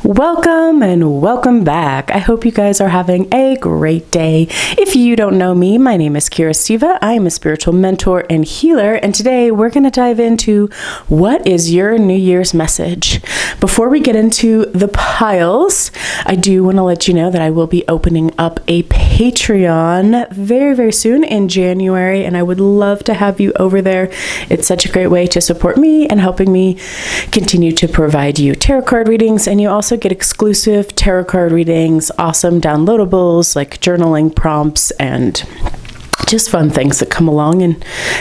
Welcome and welcome back. I hope you guys are having a great day. If you don't know me, my name is Kyra Siva. I am a spiritual mentor and healer, and today we're going to dive into what is your New Year's message. Before we get into the piles, I do want to let you know that I will be opening up a Patreon very, very soon in January, and I would love to have you over there. It's such a great way to support me and helping me continue to provide you tarot card readings, and you also get exclusive tarot card readings, awesome downloadables like journaling prompts, and just fun things that come along and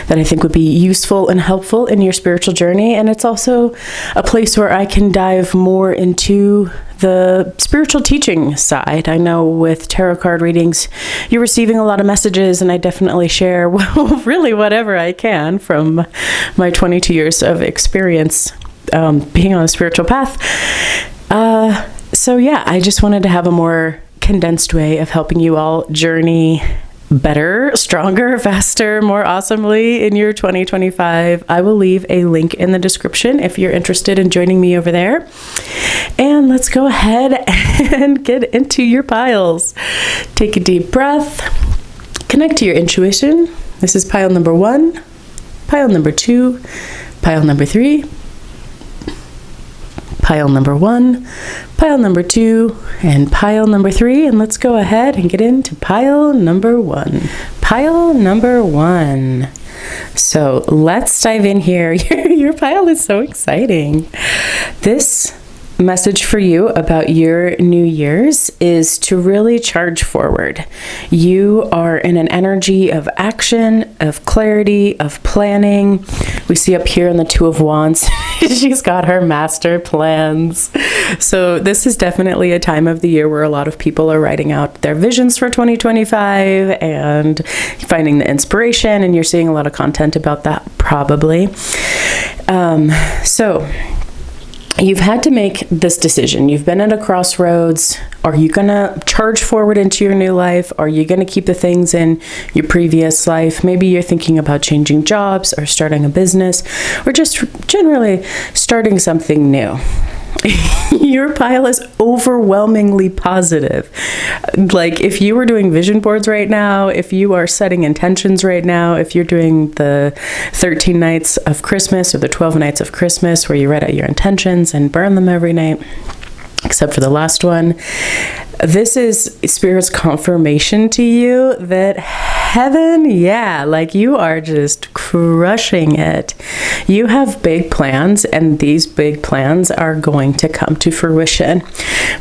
that I think would be useful and helpful in your spiritual journey. And it's also a place where I can dive more into the spiritual teaching side. I know with tarot card readings, you're receiving a lot of messages, and I definitely share really whatever I can from my 22 years of experience being on a spiritual path. So yeah, I just wanted to have a more condensed way of helping you all journey better, stronger, faster, more awesomely in your 2025. I will leave a link in the description if you're interested in joining me over there. And let's go ahead and get into your piles. Take a deep breath. Connect to your intuition. This is pile number 1, pile number 2, pile number 3, pile number 1, pile number 2, and pile number 3. And let's go ahead and get into pile number 1. Pile number 1. So let's dive in here. Your pile is so exciting. This message for you about your New Year's is to really charge forward. You are in an energy of action, of clarity, of planning. We see up here in the Two of Wands, she's got her master plans. So this is definitely a time of the year where a lot of people are writing out their visions for 2025 and finding the inspiration, and you're seeing a lot of content about that probably. So you've had to make this decision. You've been at a crossroads. Are you going to charge forward into your new life? Are you going to keep the things in your previous life? Maybe you're thinking about changing jobs or starting a business or just generally starting something new. Your pile is overwhelmingly positive. Like if you were doing vision boards right now, if you are setting intentions right now, if you're doing the 13 nights of Christmas or the 12 nights of Christmas where you write out your intentions and burn them every night, except for the last one, this is Spirit's confirmation to you that heaven, like you are just crushing it. You have big plans, and these big plans are going to come to fruition.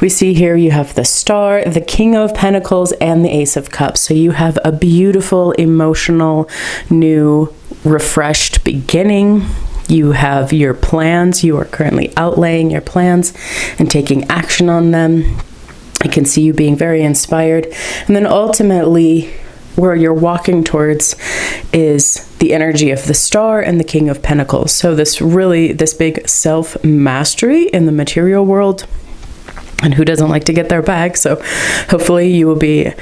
We see here you have the Star, the King of Pentacles, and the Ace of Cups. So you have a beautiful, emotional, new, refreshed beginning. You have your plans. You are currently outlaying your plans and taking action on them. I can see you being very inspired. And then ultimately, where you're walking towards is the energy of the Star and the King of Pentacles. So this big self-mastery in the material world. And who doesn't like to get their bag? So hopefully you will be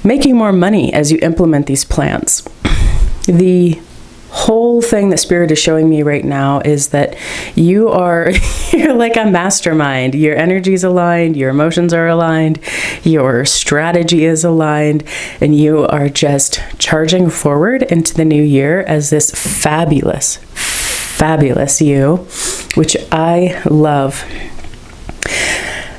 making more money as you implement these plans. The whole thing that Spirit is showing me right now is that you're like a mastermind. Your energy is aligned, your emotions are aligned, your strategy is aligned, and you are just charging forward into the new year as this fabulous you, which I love.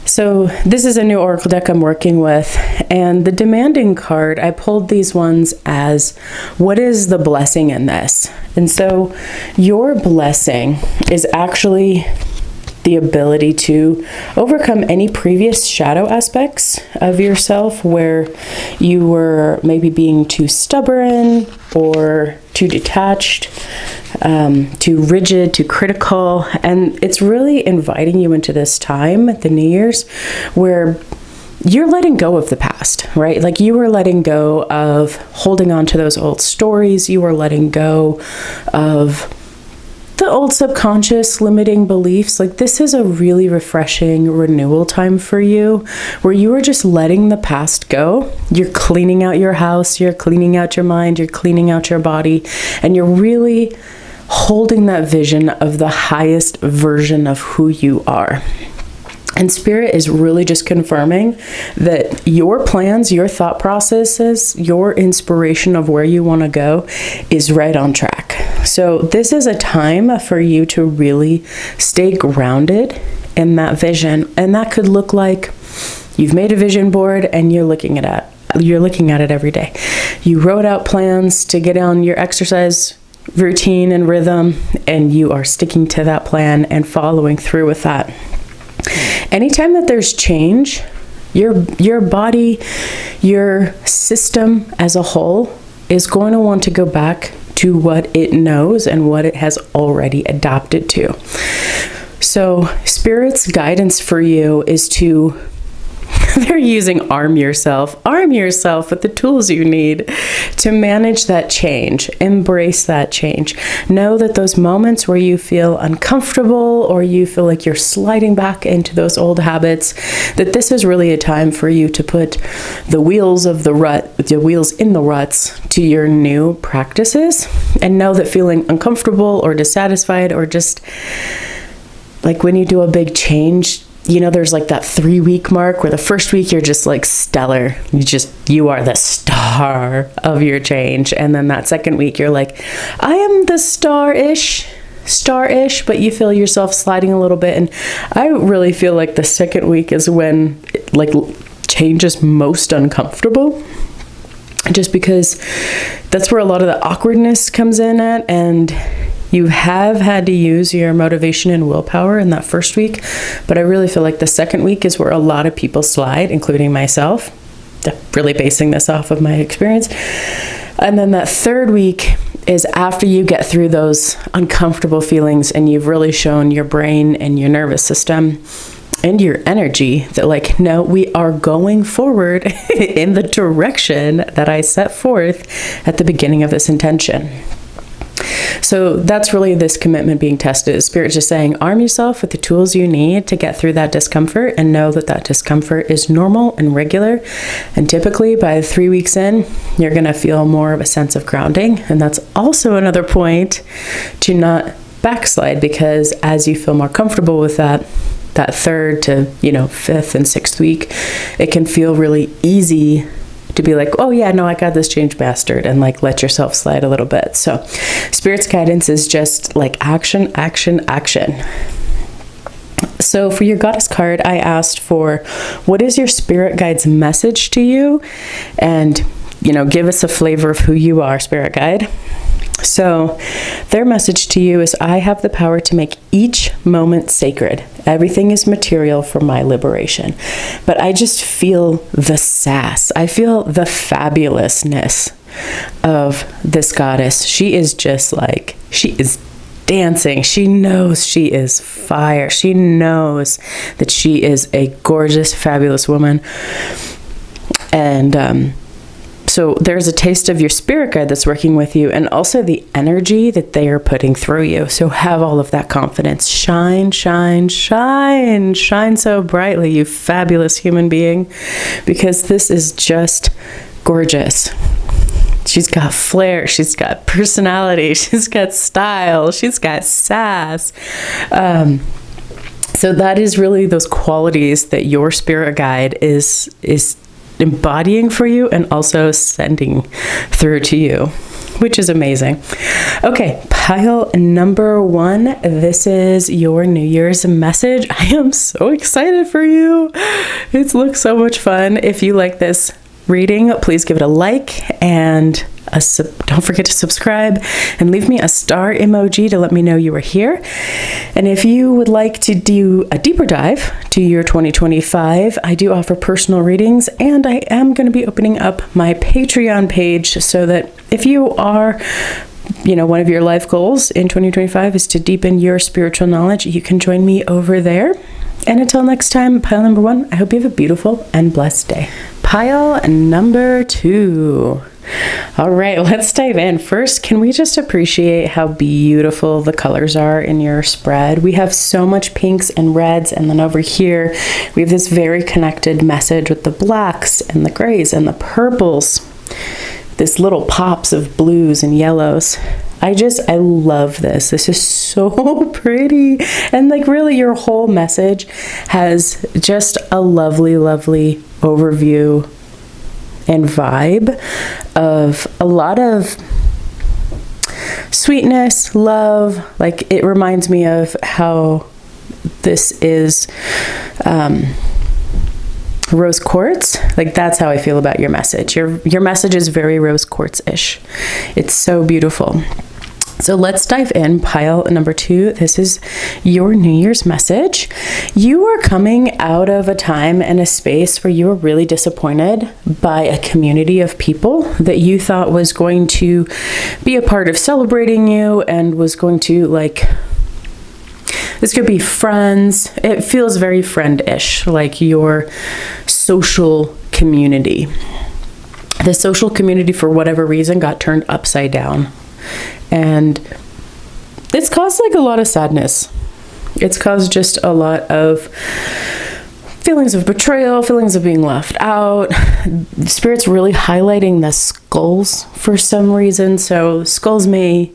So this is a new oracle deck I'm working with, and the demanding card, I pulled these ones as what is the blessing in this? And so your blessing is actually the ability to overcome any previous shadow aspects of yourself where you were maybe being too stubborn or too detached, too rigid, too critical. And it's really inviting you into this time, the New Year's, where you're letting go of the past, right? Like you were letting go of holding on to those old stories. You were letting go of the old subconscious limiting beliefs. Like this is a really refreshing renewal time for you where you are just letting the past go. You're cleaning out your house, you're cleaning out your mind, you're cleaning out your body, and you're really holding that vision of the highest version of who you are. And Spirit is really just confirming that your plans, your thought processes, your inspiration of where you want to go is right on track. So this is a time for you to really stay grounded in that vision. And that could look like you've made a vision board and you're looking at it every day. You wrote out plans to get on your exercise routine and rhythm, and you are sticking to that plan and following through with that. Anytime that there's change, your body, your system as a whole is going to want to go back to what it knows and what it has already adapted to. So Spirit's guidance for you is to, they're using arm yourself with the tools you need to manage that change, embrace that change. Know that those moments where you feel uncomfortable or you feel like you're sliding back into those old habits, that this is really a time for you to put the wheels in the ruts to your new practices, and know that feeling uncomfortable or dissatisfied, or just like when you do a big change, you know, there's like that 3-week mark where the first week you're just like stellar. You are the star of your change. And then that second week you're like, I am the star-ish, but you feel yourself sliding a little bit. And I really feel like the second week is when like change is most uncomfortable. Just because that's where a lot of the awkwardness comes in at, and you have had to use your motivation and willpower in that first week, but I really feel like the second week is where a lot of people slide, including myself, really basing this off of my experience. And then that third week is after you get through those uncomfortable feelings and you've really shown your brain and your nervous system and your energy that like, no, we are going forward in the direction that I set forth at the beginning of this intention. So that's really this commitment being tested. Spirit's just saying, arm yourself with the tools you need to get through that discomfort, and know that that discomfort is normal and regular. And typically by 3 weeks in, you're going to feel more of a sense of grounding. And that's also another point to not backslide, because as you feel more comfortable with that third to, 5th and 6th week, it can feel really easy to be like, oh yeah, no, I got this change mastered, and like let yourself slide a little bit. So Spirit's guidance is just like action, action, action. So for your goddess card, I asked for, what is your spirit guide's message to you? And, give us a flavor of who you are, spirit guide. So their message to you is, I have the power to make each moment sacred. Everything is material for my liberation. But I just feel the sass. I feel the fabulousness of this goddess. She is just like, she is dancing. She knows she is fire. She knows that she is a gorgeous, fabulous woman. And, so there's a taste of your spirit guide that's working with you, and also the energy that they are putting through you. So have all of that confidence. Shine, shine, shine, shine so brightly, you fabulous human being, because this is just gorgeous. She's got flair, she's got personality, she's got style, she's got sass. So that is really those qualities that your spirit guide is embodying for you and also sending through to you, which is amazing. Okay, pile number 1. This is your New Year's message. I am so excited for you. It looks so much fun. If you like this reading, please give it a like, and don't forget to subscribe and leave me a star emoji to let me know you were here. And if you would like to do a deeper dive to your 2025, I do offer personal readings, and I am going to be opening up my Patreon page, so that if you are, one of your life goals in 2025 is to deepen your spiritual knowledge, you can join me over there. And until next time, pile number 1, I hope you have a beautiful and blessed day. Pile number 2. All right, let's dive in. First, can we just appreciate how beautiful the colors are in your spread? We have so much pinks and reds, and then over here, we have this very connected message with the blacks and the grays and the purples. This little pops of blues and yellows. I love this. This is so pretty. And like really your whole message has just a lovely, lovely overview and vibe of a lot of sweetness, love. Like it reminds me of how this is rose quartz. Like that's how I feel about your message. Your message is very rose quartz-ish. It's so beautiful. So let's dive in. Pile number 2. This is your New Year's message. You are coming out of a time and a space where you were really disappointed by a community of people that you thought was going to be a part of celebrating you and was going to like, this could be friends. It feels very friend-ish, like your social community. The social community, for whatever reason, got turned upside down. And it's caused like a lot of sadness. It's caused just a lot of feelings of betrayal, feelings of being left out. Spirit's really highlighting the skulls for some reason. So skulls may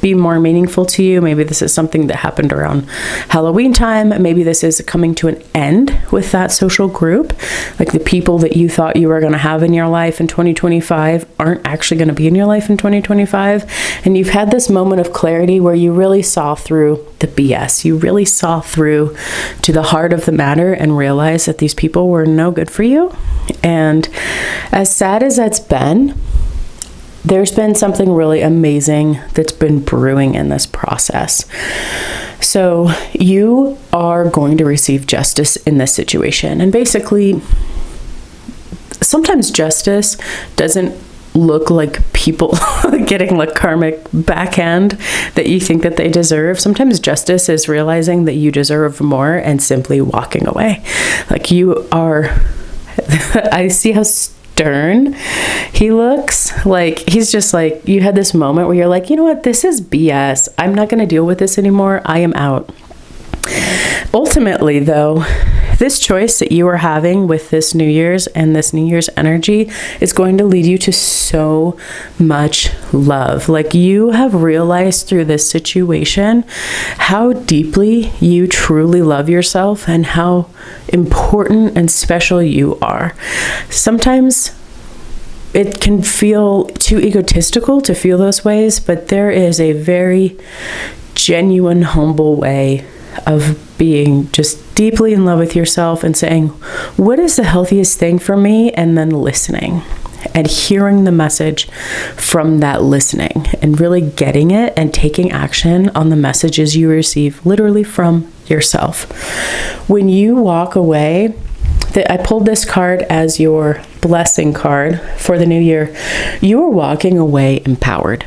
be more meaningful to you. Maybe this is something that happened around Halloween time. Maybe this is coming to an end with that social group. Like the people that you thought you were going to have in your life in 2025 aren't actually going to be in your life in 2025. And you've had this moment of clarity where you really saw through the BS. You really saw through to the heart of the matter and realized that these people were no good for you. And as sad as that's been, there's been something really amazing that's been brewing in this process. So you are going to receive justice in this situation. And basically, sometimes justice doesn't look like people getting like karmic backhand that you think that they deserve. Sometimes justice is realizing that you deserve more and simply walking away. Like you are, I see how stern he looks. Like he's just like, you had this moment where you're like, you know what, this is BS. I'm not going to deal with this anymore. I am out. Ultimately though, this choice that you are having with this New Year's and this New Year's energy is going to lead you to so much love. Like you have realized through this situation how deeply you truly love yourself and how important and special you are. Sometimes it can feel too egotistical to feel those ways, but there is a very genuine, humble way of being just deeply in love with yourself and saying, what is the healthiest thing for me? And then listening and hearing the message from that listening and really getting it and taking action on the messages you receive literally from yourself. When you walk away, I pulled this card as your blessing card for the new year. You are walking away empowered.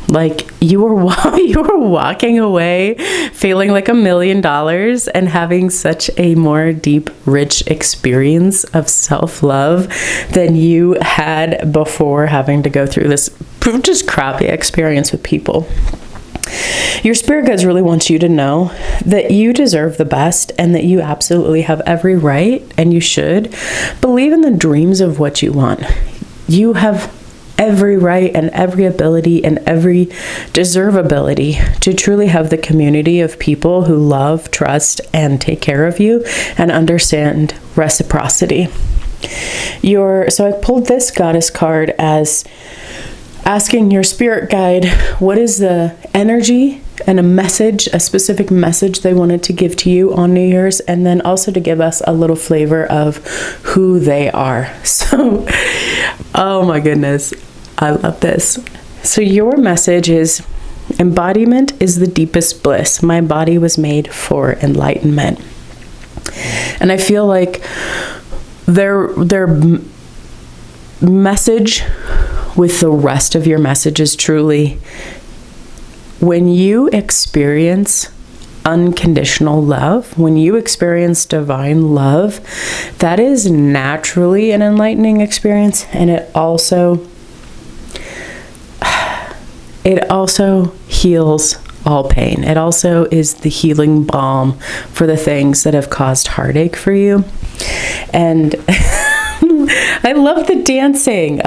Like you were walking away feeling like $1 million and having such a more deep, rich experience of self-love than you had before having to go through this just crappy experience with people. Your spirit guides really wants you to know that you deserve the best and that you absolutely have every right, and you should believe in the dreams of what you want. You have every right and every ability and every deservability to truly have the community of people who love, trust, and take care of you and understand reciprocity. So I pulled this goddess card as asking your spirit guide what is the energy and a specific message they wanted to give to you on New Year's, and then also to give us a little flavor of who they are. So, oh my goodness, I love this. So your message is, embodiment is the deepest bliss. My body was made for enlightenment. And I feel like their message with the rest of your message is truly, when you experience unconditional love, when you experience divine love, that is naturally an enlightening experience, and it also heals all pain. It also is the healing balm for the things that have caused heartache for you. And I love the dancing.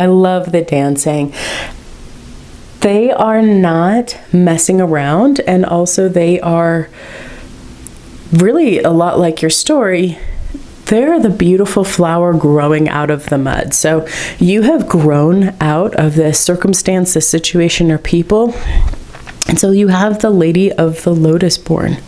they are not messing around, and also they are really a lot like your story. They're the beautiful flower growing out of the mud. So you have grown out of this circumstance, this situation, or people. And so you have the Lady of the Lotus born.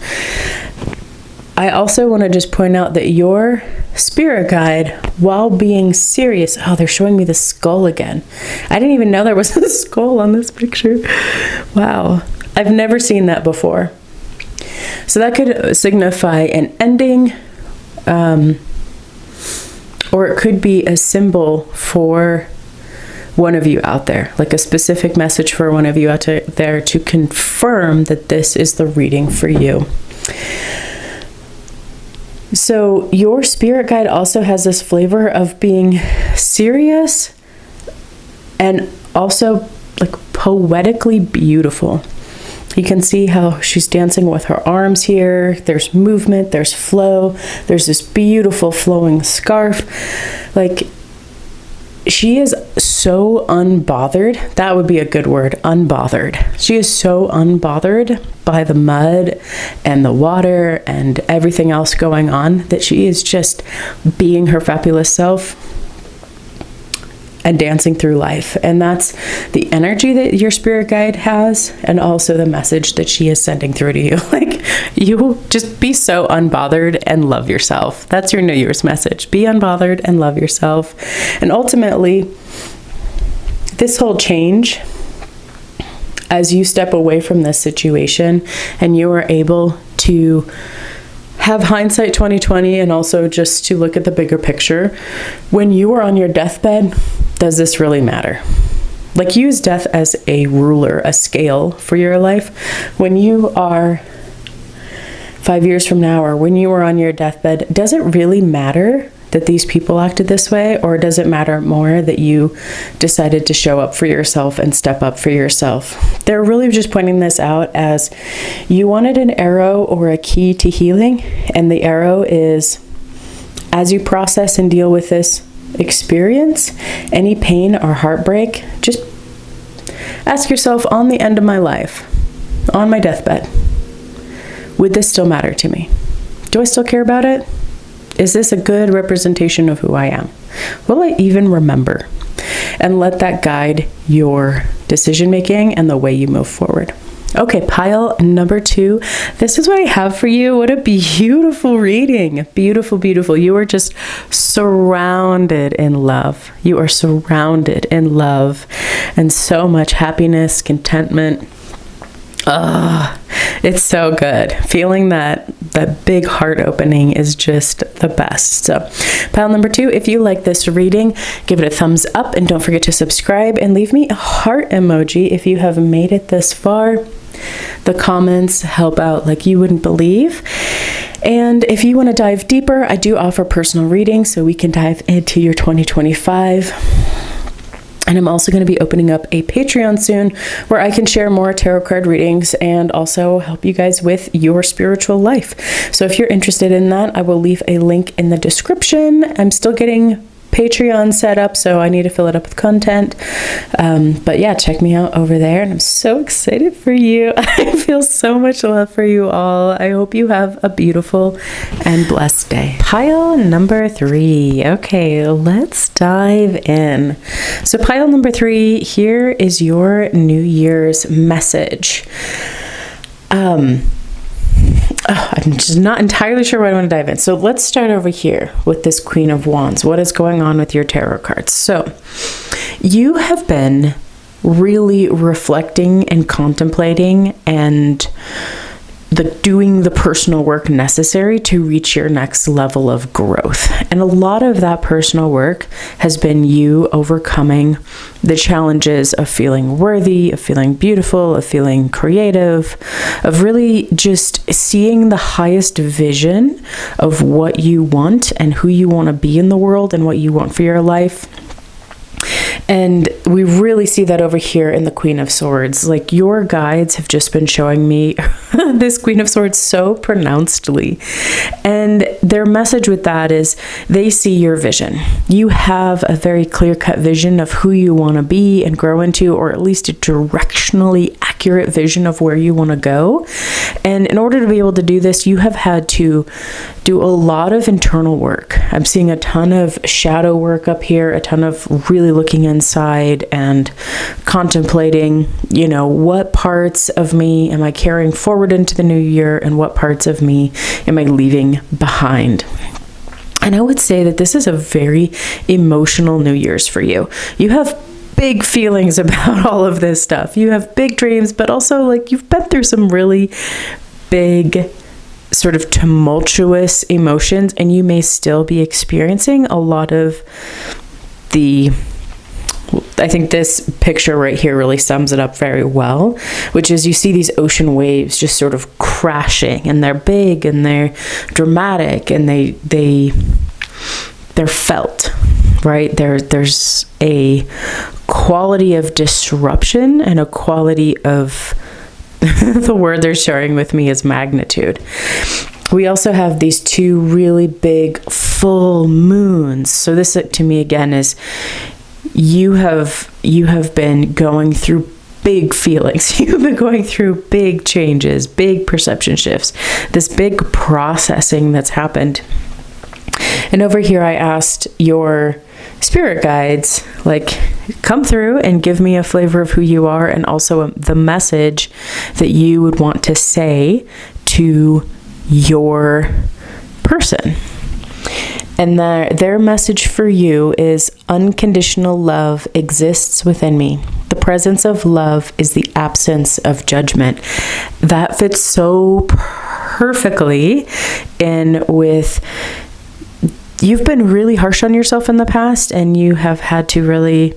I also want to just point out that your spirit guide, while being serious, oh, they're showing me the skull again. I didn't even know there was a skull on this picture. Wow. I've never seen that before. So that could signify an ending, or it could be a symbol for one of you out there, like a specific message for one of you out there to confirm that this is the reading for you. So your spirit guide also has this flavor of being serious and also like poetically beautiful. You can see how she's dancing with her arms here. There's movement, there's flow, there's this beautiful flowing scarf. Like, she is so unbothered. That would be a good word, unbothered. She is so unbothered by the mud and the water and everything else going on that she is just being her fabulous self and dancing through life. And that's the energy that your spirit guide has, and also the message that she is sending through to you. Like, you just be so unbothered and love yourself. That's your New Year's message. Be unbothered and love yourself. And ultimately, this whole change, as you step away from this situation and you are able to have hindsight 2020 and also just to look at the bigger picture, when you are on your deathbed, does this really matter? Like, use death as a ruler, a scale for your life. When you are 5 years from now, or when you are on your deathbed, does it really matter that these people acted this way? Or does it matter more that you decided to show up for yourself and step up for yourself? They're really just pointing this out as you wanted an arrow or a key to healing. And the arrow is, as you process and deal with this experience, any pain or heartbreak, just ask yourself, on the end of my life, on my deathbed, would this still matter to me? Do I still care about it? Is this a good representation of who I am? Will I even remember? And let that guide your decision making and the way you move forward. Okay, pile number 2. This is what I have for you. What a beautiful reading. Beautiful, beautiful. You are just surrounded in love. You are surrounded in love and so much happiness, contentment. It's so good. Feeling that big heart opening is just the best. So pile number 2, if you like this reading, give it a thumbs up and don't forget to subscribe and leave me a heart emoji if you have made it this far. The comments help out like you wouldn't believe. And if you want to dive deeper, I do offer personal readings so we can dive into your 2025. And I'm also going to be opening up a Patreon soon where I can share more tarot card readings and also help you guys with your spiritual life. So if you're interested in that, I will leave a link in the description. I'm still getting Patreon set up, so I need to fill it up with content. But yeah, check me out over there. And I'm so excited for you. I feel so much love for you all. I hope you have a beautiful and blessed day. Pile number 3. Okay, let's dive in. So pile number 3, here is your New Year's message. I'm just not entirely sure what I want to dive in. So let's start over here with this Queen of Wands. What is going on with your tarot cards? So you have been really reflecting and contemplating and doing the personal work necessary to reach your next level of growth. And a lot of that personal work has been you overcoming the challenges of feeling worthy, of feeling beautiful, of feeling creative, of really just seeing the highest vision of what you want and who you want to be in the world and what you want for your life. And we really see that over here in the Queen of Swords. Like, your guides have just been showing me this Queen of Swords so pronouncedly. And their message with that is they see your vision. You have a very clear-cut vision of who you want to be and grow into, or at least a directionally accurate vision of where you want to go. And in order to be able to do this, you have had to do a lot of internal work. I'm seeing a ton of shadow work up here, a ton of really looking inside and contemplating, what parts of me am I carrying forward into the new year and what parts of me am I leaving behind. And I would say that this is a very emotional New Year's for you. You have big feelings about all of this stuff. You have big dreams, but also like you've been through some really big sort of tumultuous emotions, and you may still be experiencing a lot of I think this picture right here really sums it up very well, which is you see these ocean waves just sort of crashing, and they're big and they're dramatic and they're felt, right? There's a quality of disruption and a quality of the word they're sharing with me is magnitude. We also have these two really big full moons. So this to me again is you have been going through big feelings. You've been going through big changes, big perception shifts, this big processing that's happened. And over here I asked your spirit guides, like, come through and give me a flavor of who you are, and also the message that you would want to say to your person. And their message for you is unconditional love exists within me. The presence of love is the absence of judgment. That fits so perfectly in with you've been really harsh on yourself in the past, and you have had to really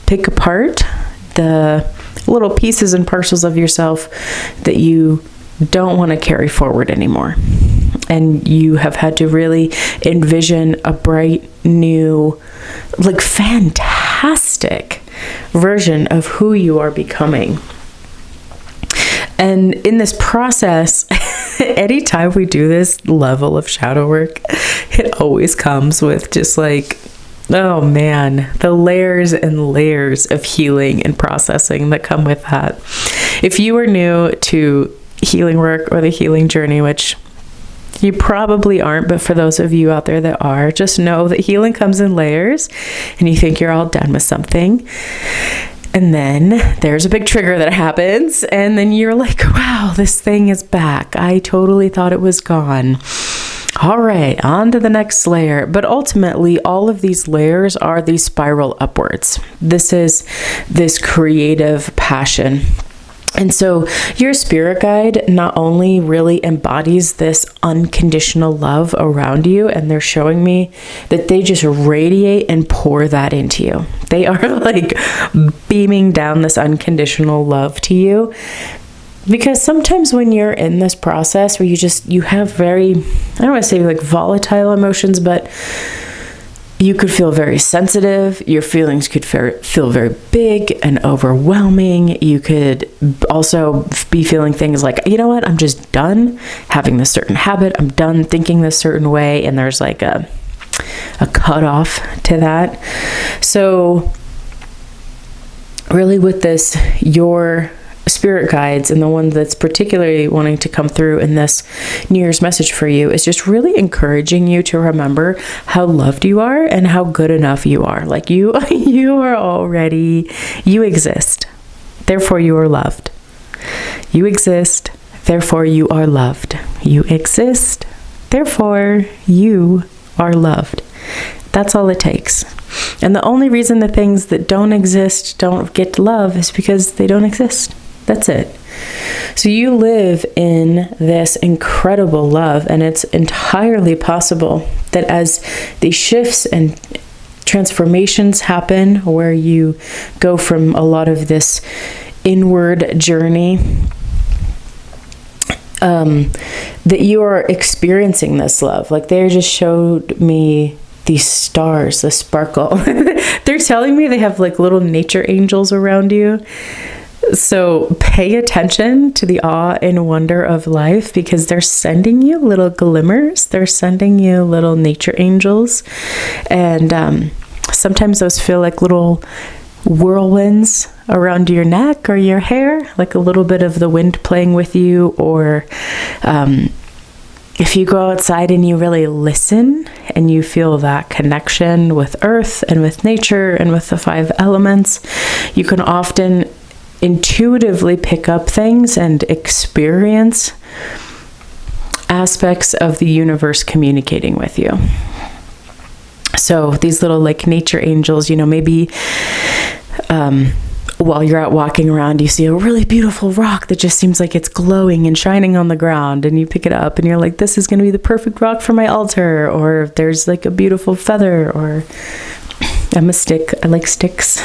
pick apart the little pieces and parcels of yourself that you don't want to carry forward anymore. And you have had to really envision a bright, new, like fantastic version of who you are becoming. And in this process, anytime we do this level of shadow work, it always comes with just like, oh man, the layers and layers of healing and processing that come with that. If you are new to healing work or the healing journey, which you probably aren't, but for those of you out there that are, just know that healing comes in layers, and you think you're all done with something. And then there's a big trigger that happens, and then you're like, wow, this thing is back. I totally thought it was gone. All right, on to the next layer. But ultimately, all of these layers are the spiral upwards. This is this creative passion. And so your spirit guide not only really embodies this unconditional love around you, and they're showing me that they just radiate and pour that into you. They are like beaming down this unconditional love to you. Because sometimes when you're in this process where you have very, I don't want to say like volatile emotions, but you could feel very sensitive. Your feelings could feel very big and overwhelming. You could also be feeling things like, you know what, I'm just done having this certain habit. I'm done thinking this certain way. And there's like a cutoff to that. So really with this, your spirit guides and the one that's particularly wanting to come through in this New Year's message for you is just really encouraging you to remember how loved you are and how good enough you are. Like you are already, you exist. Therefore you are loved. You exist. Therefore you are loved. You exist. Therefore you are loved. That's all it takes. And the only reason the things that don't exist don't get love is because they don't exist. That's it. So you live in this incredible love, and it's entirely possible that as these shifts and transformations happen, where you go from a lot of this inward journey, that you are experiencing this love. Like they just showed me these stars, the sparkle. They're telling me they have like little nature angels around you. So pay attention to the awe and wonder of life, because they're sending you little glimmers. They're sending you little nature angels. And sometimes those feel like little whirlwinds around your neck or your hair, like a little bit of the wind playing with you. Or if you go outside and you really listen and you feel that connection with earth and with nature and with the 5 elements, you can often intuitively pick up things and experience aspects of the universe communicating with you. So these little like nature angels, you know, maybe while you're out walking around, you see a really beautiful rock that just seems like it's glowing and shining on the ground, and you pick it up and you're like, this is going to be the perfect rock for my altar. Or there's like a beautiful feather, or I'm a stick. I like sticks.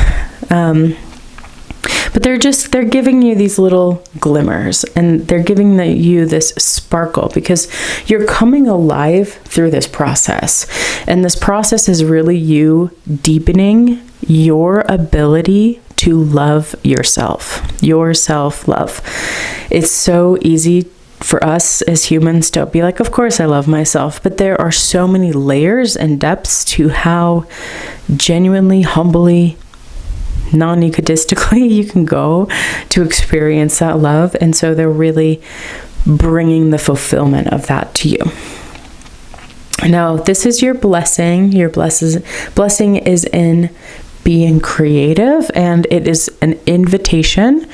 But they're giving you these little glimmers, and they're giving you this sparkle, because you're coming alive through this process. And this process is really you deepening your ability to love yourself, your self-love. It's so easy for us as humans to be like, of course I love myself, but there are so many layers and depths to how genuinely, humbly, non-egotistically you can go to experience that love. And so they're really bringing the fulfillment of that to you. Now, this is your blessing. Your blessing is in being creative, and it is an invitation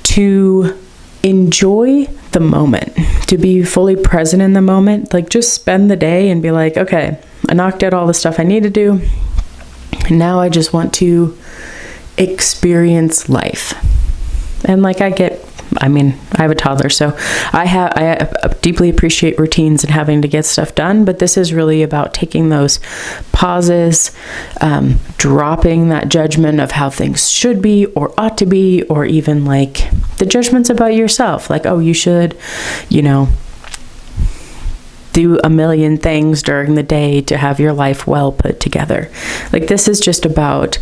to enjoy the moment, to be fully present in the moment. Like, just spend the day and be like, okay, I knocked out all the stuff I need to do. Now I just want to experience life. And like I have a toddler, so I deeply appreciate routines and having to get stuff done, but this is really about taking those pauses, dropping that judgment of how things should be or ought to be, or even like the judgments about yourself, like, oh, you should, do a million things during the day to have your life well put together. Like, this is just about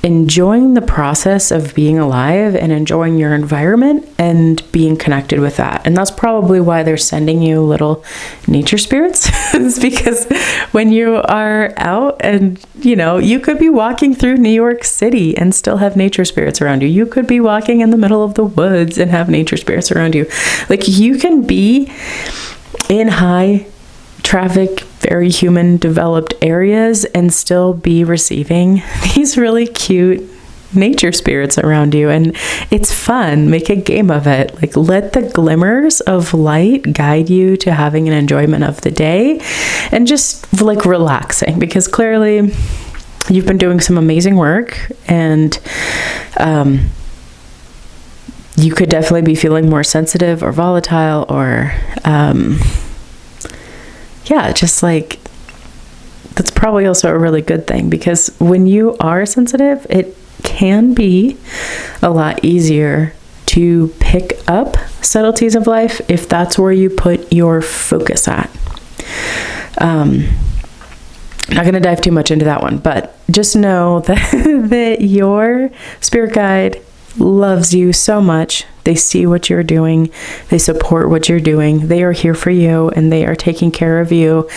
enjoying the process of being alive and enjoying your environment and being connected with that. And that's probably why they're sending you little nature spirits. It's because when you are out and, you could be walking through New York City and still have nature spirits around you. You could be walking in the middle of the woods and have nature spirits around you. Like, you can be in high traffic, very human developed areas and still be receiving these really cute nature spirits around you. And it's fun. Make a game of it. Like, let the glimmers of light guide you to having an enjoyment of the day and just like relaxing, because clearly you've been doing some amazing work, and you could definitely be feeling more sensitive or volatile, or just like, that's probably also a really good thing, because when you are sensitive, it can be a lot easier to pick up subtleties of life if that's where you put your focus at. I'm not going to dive too much into that one, but just know that your spirit guide loves you so much. They see what you're doing. They support what you're doing. They are here for you, and they are taking care of you.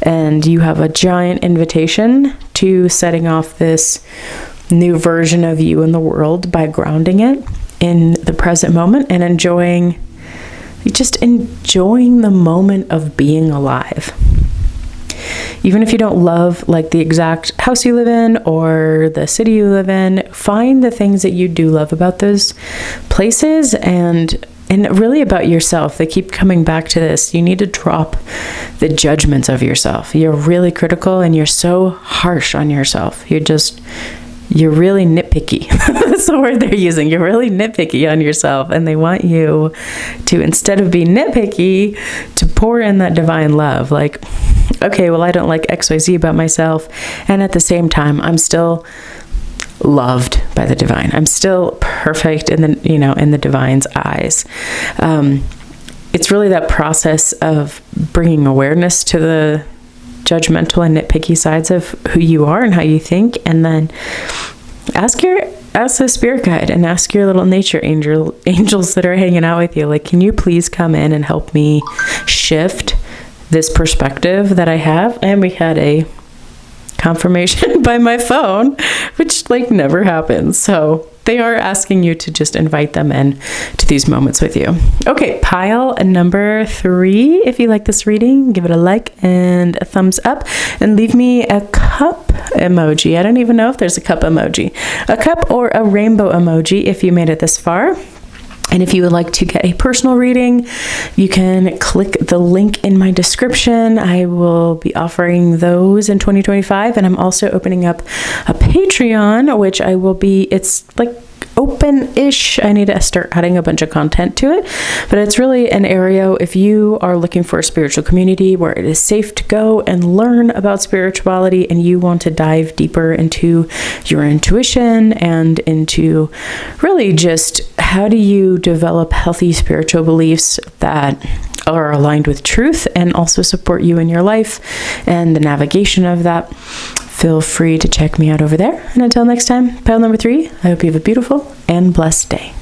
And you have a giant invitation to setting off this new version of you in the world by grounding it in the present moment and enjoying the moment of being alive. Even if you don't love like the exact house you live in or the city you live in, find the things that you do love about those places and really about yourself. They keep coming back to this. You need to drop the judgments of yourself. You're really critical and you're so harsh on yourself. You're really nitpicky. That's the word they're using. You're really nitpicky on yourself, and they want you to, instead of being nitpicky, to pour in that divine love. Like, okay, well, I don't like XYZ about myself, and at the same time, I'm still loved by the divine. I'm still perfect in the divine's eyes. It's really that process of bringing awareness to judgmental and nitpicky sides of who you are and how you think, and then ask the spirit guide and ask your little nature angels that are hanging out with you, like, can you please come in and help me shift this perspective that I have? And we had a confirmation by my phone, which like never happens. So they are asking you to just invite them in to these moments with you. Okay, pile number 3. If you like this reading, give it a like and a thumbs up, and leave me a cup emoji. I don't even know if there's a cup emoji. A cup or a rainbow emoji if you made it this far. And if you would like to get a personal reading, you can click the link in my description. I will be offering those in 2025. And I'm also opening up a Patreon, which it's like open-ish. I need to start adding a bunch of content to it, but it's really an area if you are looking for a spiritual community where it is safe to go and learn about spirituality, and you want to dive deeper into your intuition and into really just how do you develop healthy spiritual beliefs that are aligned with truth and also support you in your life and the navigation of that. Feel free to check me out over there. And until next time, pile number 3, I hope you have a beautiful and blessed day.